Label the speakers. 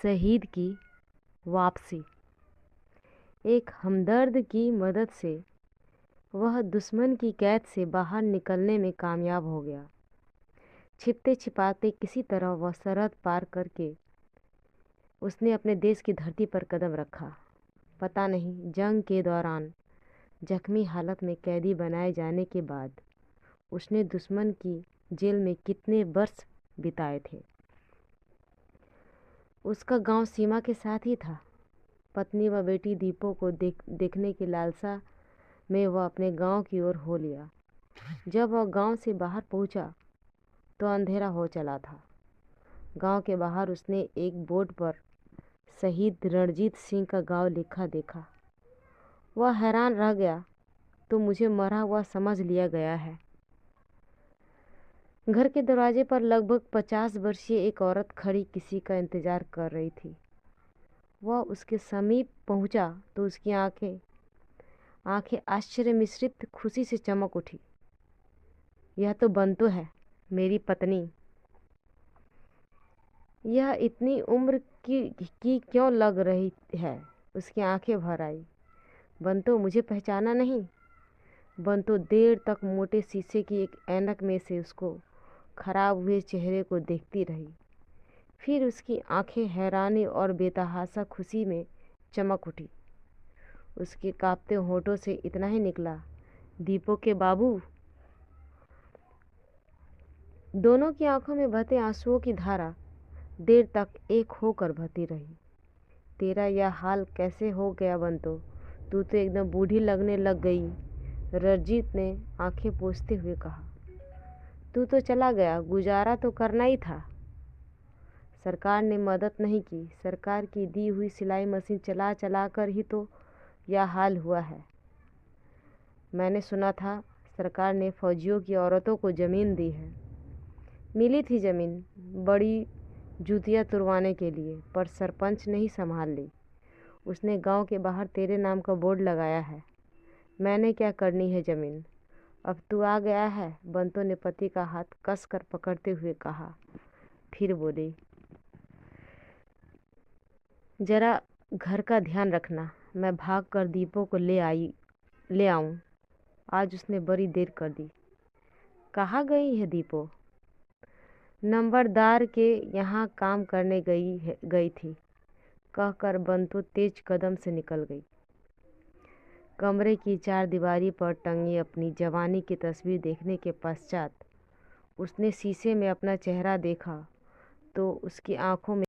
Speaker 1: शहीद की वापसी। एक हमदर्द की मदद से वह दुश्मन की कैद से बाहर निकलने में कामयाब हो गया। छिपते छिपाते किसी तरह वह सरहद पार करके उसने अपने देश की धरती पर कदम रखा। पता नहीं जंग के दौरान जख्मी हालत में कैदी बनाए जाने के बाद उसने दुश्मन की जेल में कितने वर्ष बिताए थे। उसका गांव सीमा के साथ ही था। पत्नी व बेटी दीपो को देखने की लालसा में वह अपने गांव की ओर हो लिया। जब वह गांव से बाहर पहुंचा तो अंधेरा हो चला था। गांव के बाहर उसने एक बोर्ड पर शहीद रणजीत सिंह का गांव लिखा देखा। वह हैरान रह गया, तो मुझे मरा हुआ समझ लिया गया है। घर के दरवाजे पर लगभग 50 वर्षीय एक औरत खड़ी किसी का इंतजार कर रही थी। वह उसके समीप पहुंचा तो उसकी आंखें आश्चर्य मिश्रित खुशी से चमक उठी। यह तो बंतो है, मेरी पत्नी। यह इतनी उम्र की क्यों लग रही है? उसकी आंखें भर आई। बंतो, मुझे पहचाना नहीं? बंतो देर तक मोटे शीशे की एक ऐनक में से उसको खराब हुए चेहरे को देखती रही। फिर उसकी आंखें हैरानी और बेतहाशा खुशी में चमक उठी। उसके कांपते होठों से इतना ही निकला, दीपो के बाबू। दोनों की आंखों में बहते आंसुओं की धारा देर तक एक होकर बहती रही। तेरा यह हाल कैसे हो गया बंतो? तू तो एकदम बूढ़ी लगने लग गई, रणजीत ने आंखें पोंछते हुए कहा। तू तो चला गया, गुजारा तो करना ही था। सरकार ने मदद नहीं की। सरकार की दी हुई सिलाई मशीन चला चला कर ही तो यह हाल हुआ है। मैंने सुना था सरकार ने फौजियों की औरतों को ज़मीन दी है। मिली थी ज़मीन बड़ी जूतियाँ तुड़वाने के लिए, पर सरपंच नहीं संभाल ली। उसने गांव के बाहर तेरे नाम का बोर्ड लगाया है। मैंने क्या करनी है ज़मीन? अब तू आ गया है, बंतो ने पति का हाथ कसकर पकड़ते हुए कहा। फिर बोली, जरा घर का ध्यान रखना। मैं भाग कर दीपो को ले आऊं। आज उसने बड़ी देर कर दी। कहाँ गई है दीपो? नंबरदार के यहाँ काम करने गई थी, कहकर बंतो तेज कदम से निकल गई। कमरे की चारदीवारी पर टंगी अपनी जवानी की तस्वीर देखने के पश्चात उसने शीशे में अपना चेहरा देखा तो उसकी आंखों में